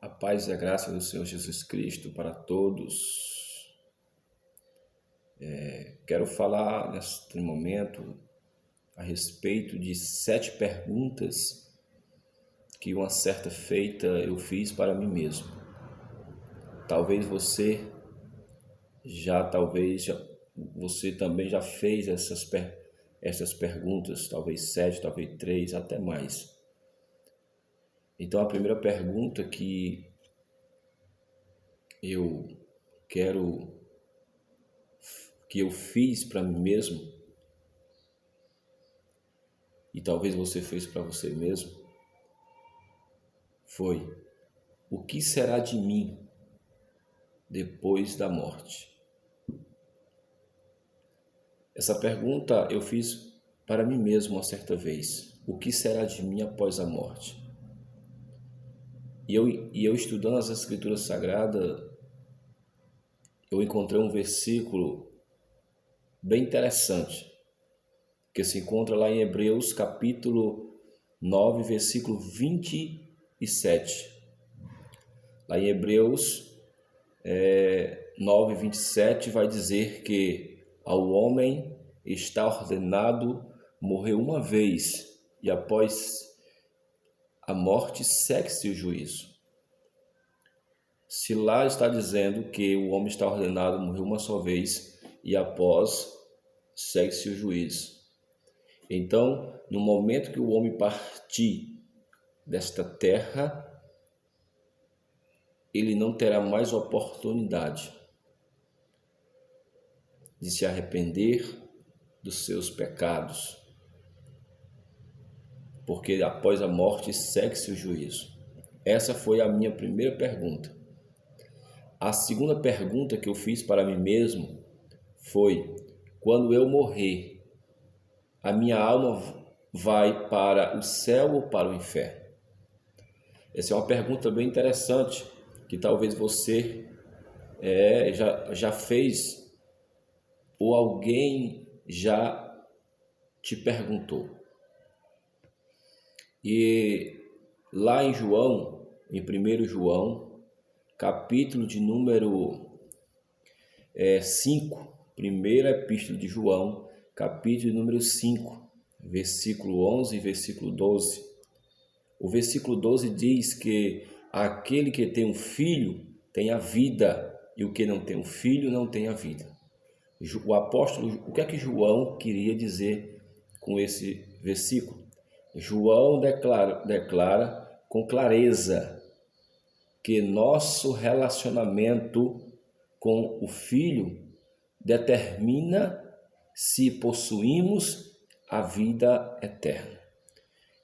A paz e a graça do Senhor Jesus Cristo para todos. Quero falar neste momento a respeito de 7 perguntas que uma certa feita eu fiz para mim mesmo. Talvez você também já fez essas perguntas, talvez 7, talvez 3, até mais. Então a primeira pergunta que eu fiz para mim mesmo, e talvez você fez para você mesmo, foi: o que será de mim depois da morte? Essa pergunta eu fiz para mim mesmo uma certa vez. O que será de mim após a morte? E eu estudando as Escrituras Sagradas, eu encontrei um versículo bem interessante, que se encontra lá em Hebreus capítulo 9, versículo 27. Lá em Hebreus 9, 27 vai dizer que ao homem está ordenado morrer uma vez, e após a morte segue-se o juízo. Se lá está dizendo que o homem está ordenado morrer uma só vez e após segue-se o juízo. Então, no momento que o homem partir desta terra, ele não terá mais oportunidade de se arrepender dos seus pecados, porque após a morte segue-se o juízo. Essa foi a minha primeira pergunta. A segunda pergunta que eu fiz para mim mesmo foi: quando eu morrer, a minha alma vai para o céu ou para o inferno? Essa é uma pergunta bem interessante, que talvez você já fez, ou alguém já te perguntou. E lá em João, em 1 João, capítulo de número 5, primeira epístola de João, capítulo de número 5, versículo 11 e versículo 12. O versículo 12 diz que aquele que tem um filho tem a vida, e o que não tem um filho não tem a vida. O apóstolo, o que é que João queria dizer com esse versículo? João declara com clareza que nosso relacionamento com o Filho determina se possuímos a vida eterna.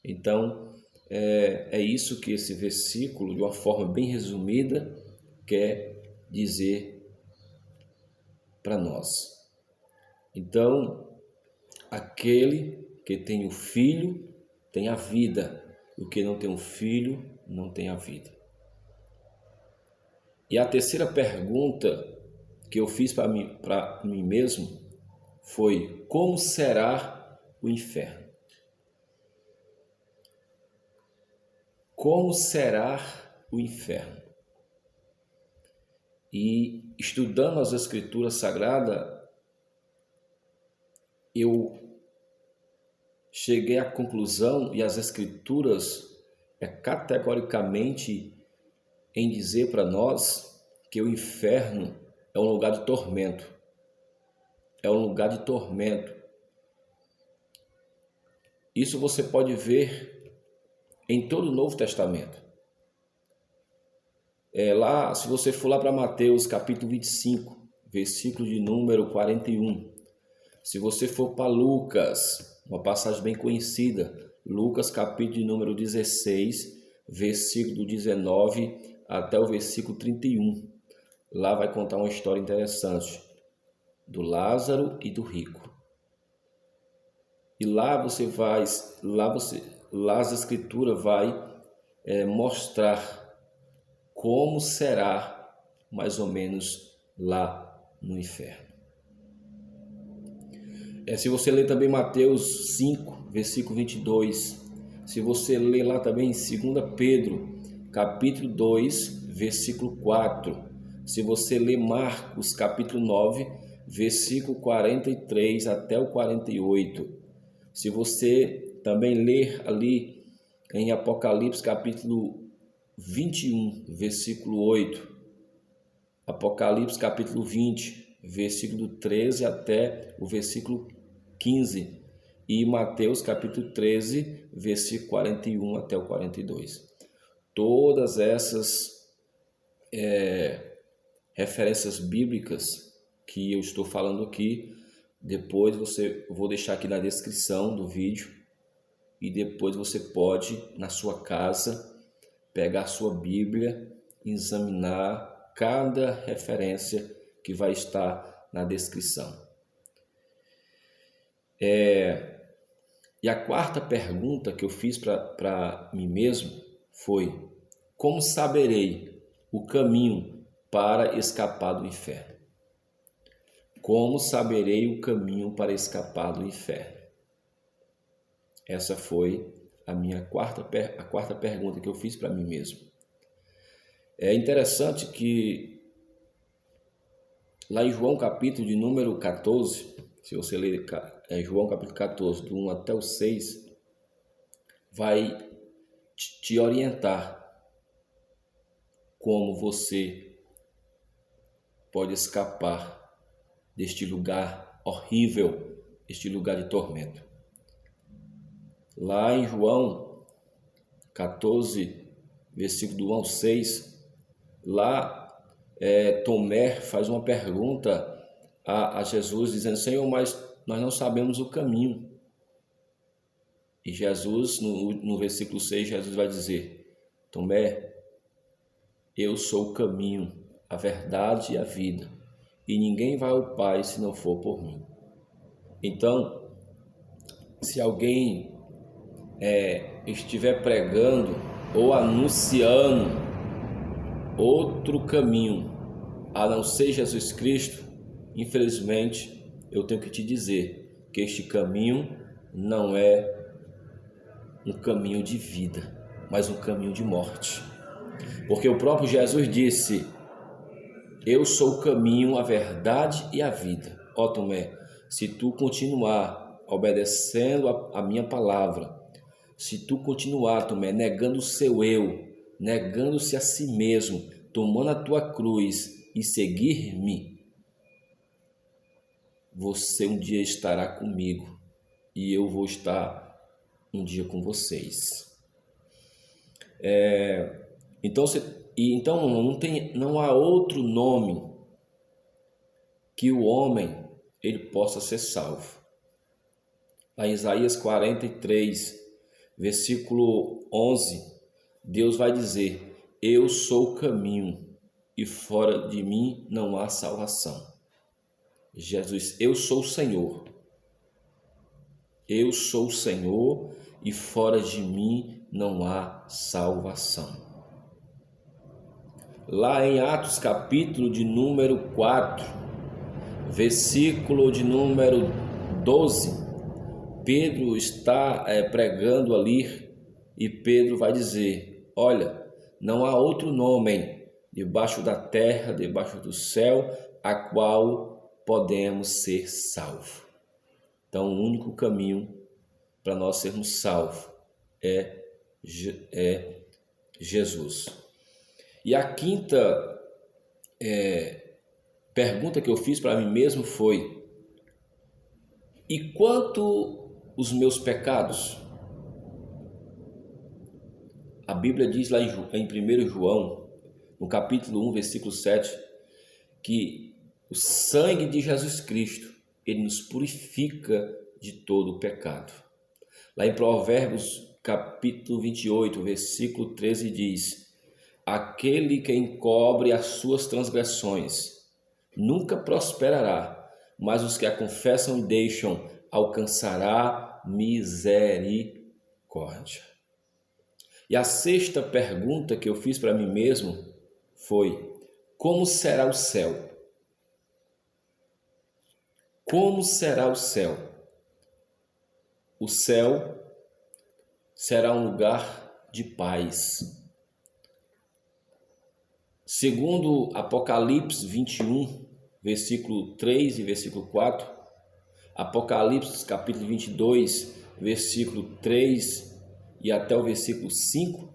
Então, é isso que esse versículo, de uma forma bem resumida, quer dizer para nós. Então, aquele que tem o Filho tem a vida, e o que não tem o Filho não tem a vida. E a terceira pergunta que eu fiz para mim mesmo foi: como será o inferno? Como será o inferno? E estudando as Escrituras Sagradas, eu cheguei à conclusão, e as Escrituras categoricamente em dizer para nós que o inferno é um lugar de tormento. É um lugar de tormento. Isso você pode ver em todo o Novo Testamento. Lá, se você for lá para Mateus capítulo 25, versículo de número 41. Se você for para Lucas, uma passagem bem conhecida, Lucas capítulo de número 16, versículo 19 até o versículo 31. Lá vai contar uma história interessante do Lázaro e do rico. E lá as Escrituras vai mostrar como será mais ou menos lá no inferno. Se você ler também Mateus 5, versículo 22, se você ler lá também em 2 Pedro, capítulo 2, versículo 4. Se você ler Marcos, capítulo 9, versículo 43 até o 48. Se você também ler ali em Apocalipse, capítulo 21, versículo 8. Apocalipse, capítulo 20, versículo 13 até o versículo 15. E Mateus, capítulo 13, versículo 41 até o 42. Todas essas referências bíblicas que eu estou falando aqui, depois vou deixar aqui na descrição do vídeo, e depois você pode, na sua casa, pegar a sua Bíblia, examinar cada referência que vai estar na descrição. E a quarta pergunta que eu fiz para mim mesmo foi: como saberei o caminho para escapar do inferno? Como saberei o caminho para escapar do inferno? Essa foi a quarta pergunta que eu fiz para mim mesmo. É interessante que lá em João capítulo de número 14, se você ler João capítulo 14, do 1 até o 6, vai te orientar como você pode escapar deste lugar horrível, este lugar de tormento. Lá em João 14, versículo do 1 ao 6, lá Tomé faz uma pergunta a Jesus, dizendo: Senhor, mas nós não sabemos o caminho. E Jesus, no versículo 6, Jesus vai dizer: Tomé, eu sou o caminho, a verdade e a vida, e ninguém vai ao Pai se não for por mim. Então, se alguém estiver pregando ou anunciando outro caminho a não ser Jesus Cristo, infelizmente eu tenho que te dizer que este caminho não é um caminho de vida, mas um caminho de morte. Porque o próprio Jesus disse: eu sou o caminho, a verdade e a vida. Ó Tomé, se tu continuar obedecendo a minha palavra, se tu continuar, Tomé, negando o seu eu, negando-se a si mesmo, tomando a tua cruz e seguir-me, você um dia estará comigo e eu vou estar um dia com vocês. Então não há outro nome que o homem ele possa ser salvo. Lá em Isaías 43, versículo 11, Deus vai dizer: eu sou o caminho e fora de mim não há salvação. Jesus, eu sou o Senhor. Eu sou o Senhor e fora de mim não há salvação. Lá em Atos capítulo de número 4, versículo de número 12, Pedro está pregando ali e Pedro vai dizer: olha, não há outro nome debaixo da terra, debaixo do céu, a qual podemos ser salvos. Então, o único caminho para nós sermos salvos é Jesus. E a quinta pergunta que eu fiz para mim mesmo foi: e quanto os meus pecados? A Bíblia diz lá em 1 João, no capítulo 1, versículo 7, que o sangue de Jesus Cristo, ele nos purifica de todo o pecado. Lá em Provérbios, capítulo 28, versículo 13, diz: aquele que encobre as suas transgressões nunca prosperará, mas os que a confessam e deixam alcançará misericórdia. E a sexta pergunta que eu fiz para mim mesmo foi: como será o céu? Como será o céu? O céu será um lugar de paz, Segundo Apocalipse 21, versículo 3 e versículo 4, Apocalipse capítulo 22, versículo 3 e até o versículo 5,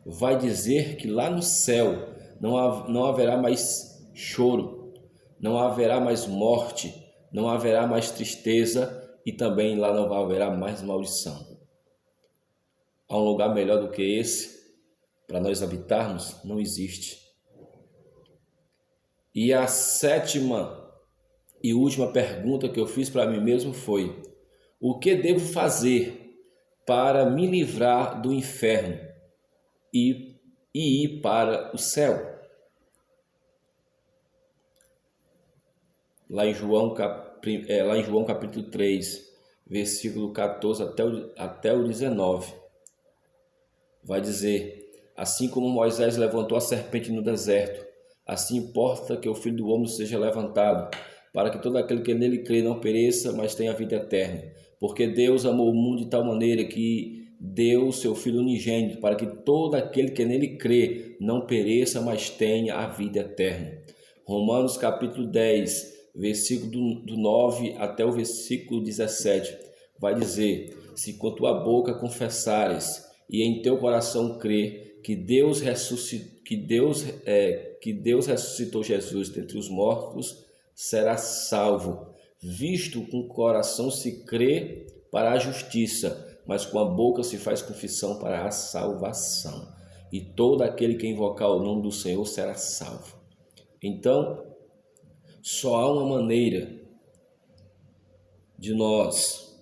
vai dizer que lá no céu não haverá mais choro, não haverá mais morte, não haverá mais tristeza e também lá não haverá mais maldição. Há um lugar melhor do que esse para nós habitarmos? Não existe. E a sétima e última pergunta que eu fiz para mim mesmo foi: o que devo fazer para me livrar do inferno e ir para o céu? Lá em João capítulo 3, versículo 14 até o 19, vai dizer: assim como Moisés levantou a serpente no deserto, assim importa que o Filho do Homem seja levantado, para que todo aquele que nele crê não pereça, mas tenha vida eterna. Porque Deus amou o mundo de tal maneira que deu o seu Filho unigênito, para que todo aquele que nele crê não pereça, mas tenha a vida eterna. Romanos capítulo 10, versículo do 9 até o versículo 17, vai dizer: se com tua boca confessares e em teu coração crer que Deus ressuscitou Jesus dentre os mortos, será salvo, visto com o coração se crê para a justiça, mas com a boca se faz confissão para a salvação. E todo aquele que invocar o nome do Senhor será salvo. Então, só há uma maneira de nós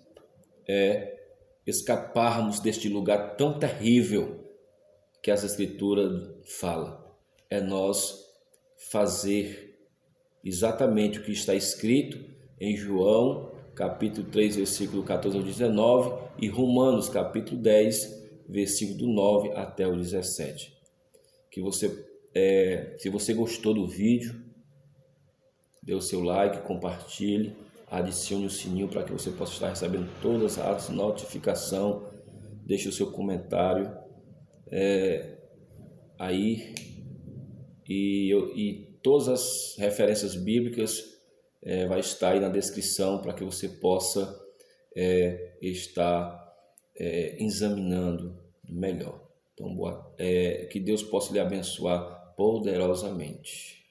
escaparmos deste lugar tão terrível que as Escrituras falam. É nós fazer exatamente o que está escrito em João, capítulo 3, versículo 14 ao 19 e Romanos, capítulo 10, versículo do 9 até o 17. Se você gostou do vídeo, dê o seu like, compartilhe, adicione o sininho para que você possa estar recebendo todas as notificações, deixe o seu comentário aí e todas as referências bíblicas vai estar aí na descrição para que você possa estar examinando melhor. Então, que Deus possa lhe abençoar poderosamente.